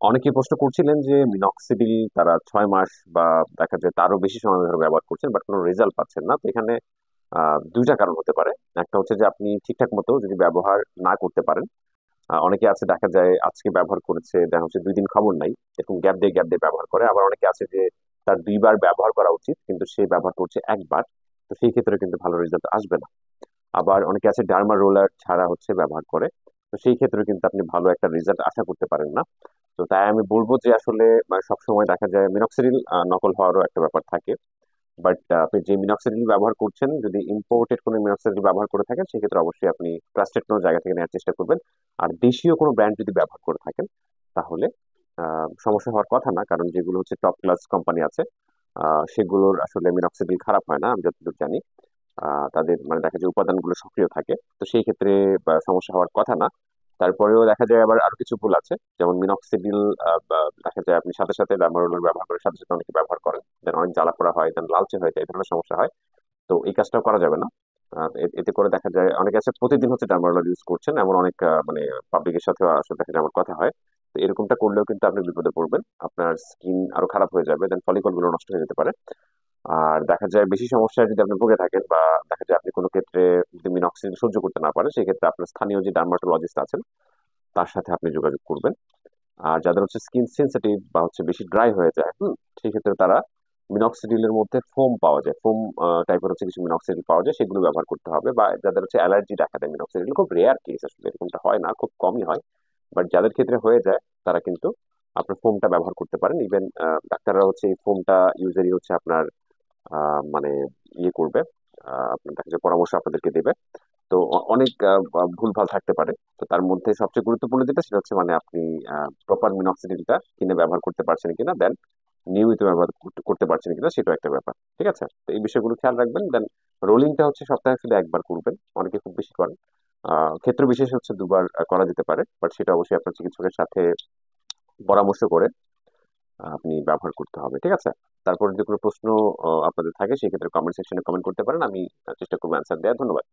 অনেকেই প্রশ্ন করছিলেন যে মিনক্সিডিল তারা 6 মাস বা দেখা যায় তারও বেশি সময় ধরে ব্যবহার করছেন, বাট কোনো রেজাল্ট পাচ্ছেন না। তো এখানে দুইটা কারণ হতে পারে। একটা হচ্ছে যে আপনি ঠিকঠাক মতো যদি ব্যবহার না করতে পারেন। অনেকে আছে দেখা যায় আজকে ব্যবহার করেছে, দেখা হচ্ছে 2 দিন খবর নাই, এরকম গ্যাপ দিয়ে ব্যবহার করে। আবার অনেকে আছে যে তার 2 বার ব্যবহার করা উচিত কিন্তু সে ব্যবহার করছে একবার। তো সেই ক্ষেত্রে কিন্তু ভালো রেজাল্ট আসবে না। আবার অনেকে আছে ডার্মা রোলার ছাড়া হচ্ছে ব্যবহার করে। তো সেই ক্ষেত্রে কিন্তু আপনি ভালো একটা রেজাল্ট আশা করতে পারেন না। তো তাই আমি বলবো যে আসলে সবসময় দেখা যায় মিনক্সিডিল নকল হওয়ারও একটা ব্যাপার থাকে। বাট আপনি যে মিনক্সিডিল ব্যবহার করছেন, যদি ইম্পোর্টেড কোনো মিনক্সিডিল ব্যবহার করে থাকেন সেক্ষেত্রে অবশ্যই আপনি ট্রাস্টেড কোনো জায়গা থেকে নেওয়ার চেষ্টা করবেন। আর দেশীয় কোনো ব্র্যান্ড যদি ব্যবহার করে থাকেন তাহলে সমস্যা হওয়ার কথা না, কারণ যেগুলো হচ্ছে টপ ক্লাস কোম্পানি আছে সেগুলোর আসলে মিনক্সিডিল খারাপ হয় না আমি যতদূর জানি। তাদের মানে দেখা যায় উপাদানগুলো সক্রিয় থাকে। তো সেই ক্ষেত্রে সমস্যা হওয়ার কথা না। তারপরেও দেখা যায় আবার আরো কিছু ভুল আছে, যেমন মিনক্সিডিল দেখা যায় আপনি সাথে সাথে ডার্মারোলার ব্যবহার করার সাথে সাথে অনেকে ব্যবহার করেন, দেন অনেক জ্বালা পোড়া হয়, দেন লালচে হয়ে যায়, এই ধরনের সমস্যা হয়। তো এই কাজটাও করা যাবে না। এতে করে দেখা যায় অনেকে আছে প্রতিদিন হচ্ছে ডার্মারোলার ইউজ করছেন, এমন অনেক মানে পাবলিকের সাথে আসলে দেখা যায় আমার কথা হয়। তো এরকমটা করলেও কিন্তু আপনি বিপদে পড়বেন, আপনার স্কিন আরো খারাপ হয়ে যাবে, দেন ফলিকল গুলো নষ্ট হয়ে যেতে পারে। আর দেখা যায় বেশি সমস্যায় যদি আপনি ভুগে থাকেন বা দেখা যায় আপনি কোনো ক্ষেত্রে যদি মিনক্সিডিল সহ্য করতে না পারেন, সেক্ষেত্রে আপনার স্থানীয় যে ডার্মাটোলজিস্ট আছেন তার সাথে আপনি যোগাযোগ করবেন। আর যাদের হচ্ছে স্কিন সেন্সিটিভ বা হচ্ছে বেশি ড্রাই হয়ে যায়, সেই ক্ষেত্রে তারা মিনক্সিডিলের মধ্যে ফোম পাওয়া যায়, ফোম টাইপের হচ্ছে কিছু মিনক্সিডিল পাওয়া যায়, সেগুলো ব্যবহার করতে হবে। বা যাদের হচ্ছে অ্যালার্জি দেখা দেয় মিনক্সিডিল, খুব রেয়ার কেস আসলে, এরকমটা হয় না, খুব কমই হয়। বাট যাদের ক্ষেত্রে হয়ে যায় তারা কিন্তু আপনার ফোমটা ব্যবহার করতে পারেন। ইভেন ডাক্তাররা হচ্ছে এই ফোমটা ইউজারই হচ্ছে আপনার মানে ইয়ে করবে, আপনার দেখা যায় পরামর্শ আপনাদেরকে দেবে। তো অনেক ভুলভাল থাকতে পারে। তো তার মধ্যে সবচেয়ে গুরুত্বপূর্ণ যেটা সেটা হচ্ছে মানে আপনি প্রপার মিনক্সিডিলটা কিনে ব্যবহার করতে পারছেন কিনা, দেন নিয়মিত ব্যবহার করতে পারছেন কিনা, সেটাও একটা ব্যাপার। ঠিক আছে, তো এই বিষয়গুলো খেয়াল রাখবেন। দেন রোলিংটা হচ্ছে সপ্তাহে শুধু একবার করবেন, অনেকে খুব বেশি করেন। ক্ষেত্র বিশেষ হচ্ছে 2 বার করা যেতে পারে, বাট সেটা অবশ্যই আপনার চিকিৎসকের সাথে পরামর্শ করে আপনি ব্যবহার করতে হবে। ঠিক আছে। তারপর যদি কোনো প্রশ্ন আপনাদের থাকে সেক্ষেত্রে কমেন্ট সেকশনে কমেন্ট করতে পারেন, আমি চেষ্টা করবো অ্যান্সার দেওয়ার। ধন্যবাদ।